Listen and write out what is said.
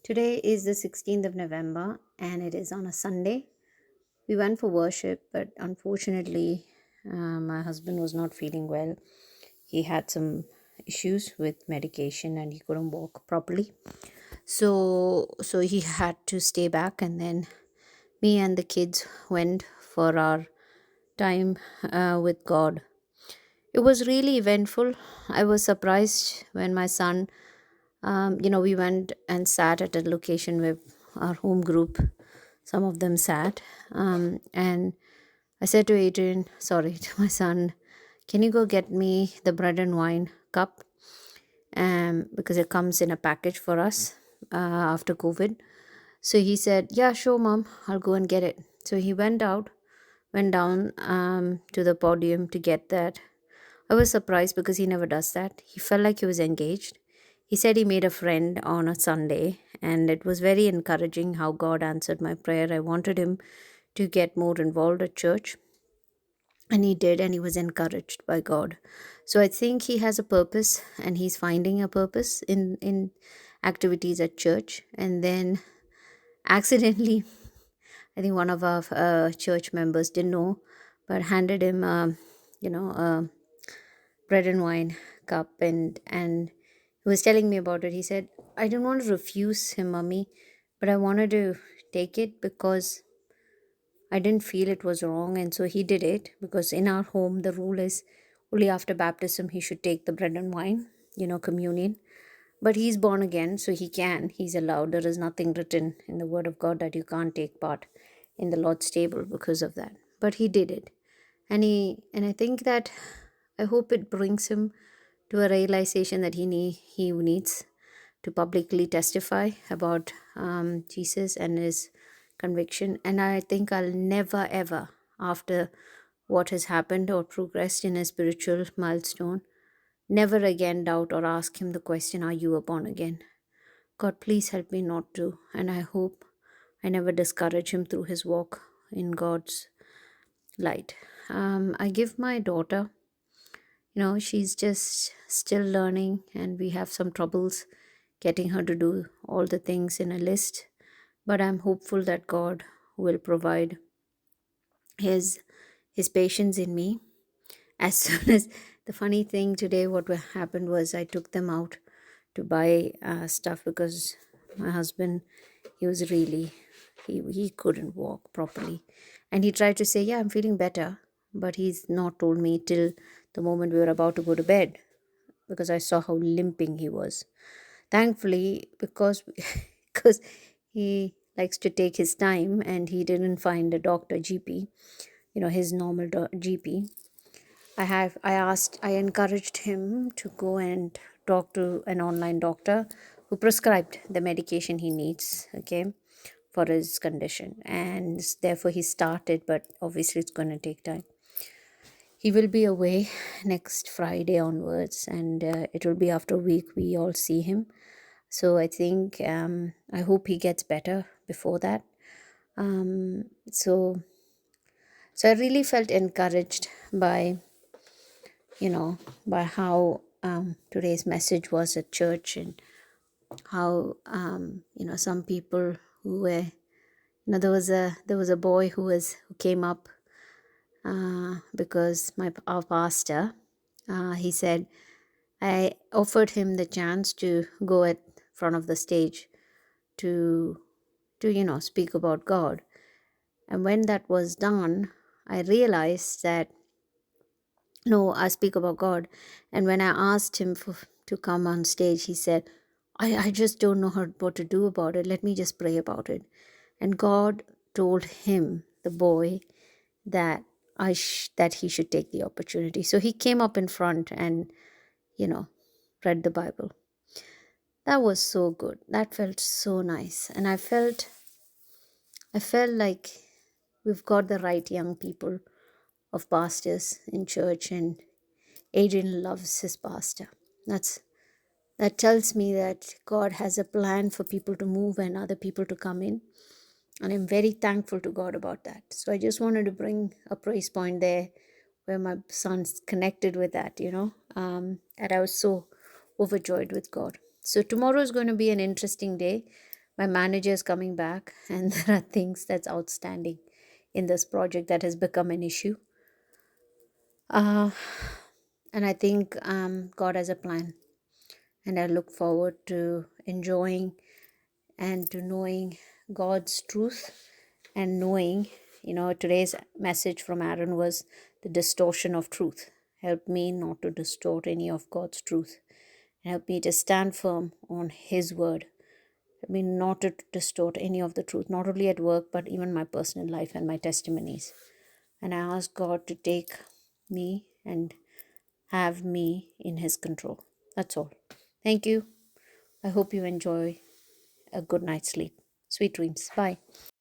Today is the 16th of November and it is on a Sunday. We went for worship, but unfortunately, my husband was not feeling well. He had some issues with medication and he couldn't walk properly. So he had to stay back, and then me and the kids went for our time with God. It was really eventful. I was surprised when my son, we went and sat at a location where our home group, some of them sat. And I said to Adrian, sorry, to my son, can you go get me the bread and wine cup? Because it comes in a package for us after COVID. So he said, yeah, sure, mom, I'll go and get it. So he went down to the podium to get that. I was surprised because he never does that. He felt like he was engaged. He said he made a friend on a Sunday, and it was very encouraging how God answered my prayer. I wanted him to get more involved at church, and he did, and he was encouraged by God. So I think he has a purpose, and he's finding a purpose in activities at church. And then accidentally, I think one of our church members didn't know, but handed him, a bread and wine cup, and he was telling me about it. He said, I didn't want to refuse him, mummy, but I wanted to take it because I didn't feel it was wrong. And so he did it, because in our home the rule is only after baptism he should take the bread and wine, communion. But he's born again, so he's allowed. There is nothing written in the word of God that you can't take part in the Lord's table because of that. But he did it. And I think that, I hope it brings him to a realization that he needs to publicly testify about Jesus and his conviction. And I think I'll never ever, after what has happened or progressed in a spiritual milestone, never again doubt or ask him the question, are you a born again? God, please help me not to. And I hope I never discourage him through his walk in God's light. I give my daughter, she's just still learning, and we have some troubles getting her to do all the things in a list. But I'm hopeful that God will provide his patience in me. As soon as, the funny thing today, what happened was, I took them out to buy stuff, because my husband, he was really, he couldn't walk properly, and he tried to say, yeah, I'm feeling better, but he's not told me till the moment we were about to go to bed, because I saw how limping he was. Thankfully, because because he likes to take his time, and he didn't find a doctor, GP, his normal GP. I encouraged him to go and talk to an online doctor who prescribed the medication he needs, okay, for his condition. And therefore he started, but obviously it's going to take time. He will be away next Friday onwards, and it will be after a week we all see him. So I think, I hope he gets better before that. So I really felt encouraged by, by how today's message was at church, and how, some people who were, there was a boy who came up, because our pastor, he said, I offered him the chance to go at front of the stage to speak about God. And when that was done, I realized that, no, I speak about God. And when I asked him to come on stage, he said, I just don't know what to do about it. Let me just pray about it. And God told him, the boy, that that he should take the opportunity. So he came up in front and, read the Bible. That was so good. That felt so nice. And I felt like we've got the right young people of pastors in church, and Adrian loves his pastor. That tells me that God has a plan for people to move and other people to come in. And I'm very thankful to God about that. So I just wanted to bring a praise point there where my son's connected with that, and I was so overjoyed with God. So tomorrow is going to be an interesting day. My manager is coming back, and there are things that's outstanding in this project that has become an issue. Uh, and I think God has a plan, and I look forward to enjoying and to knowing God's truth and knowing, today's message from Aaron was the distortion of truth. Help me not to distort any of God's truth. Help me to stand firm on His word. Help me not to distort any of the truth, not only at work, but even my personal life and my testimonies. And I ask God to take me and have me in His control. That's all. Thank you. I hope you enjoy a good night's sleep. Sweet dreams. Bye.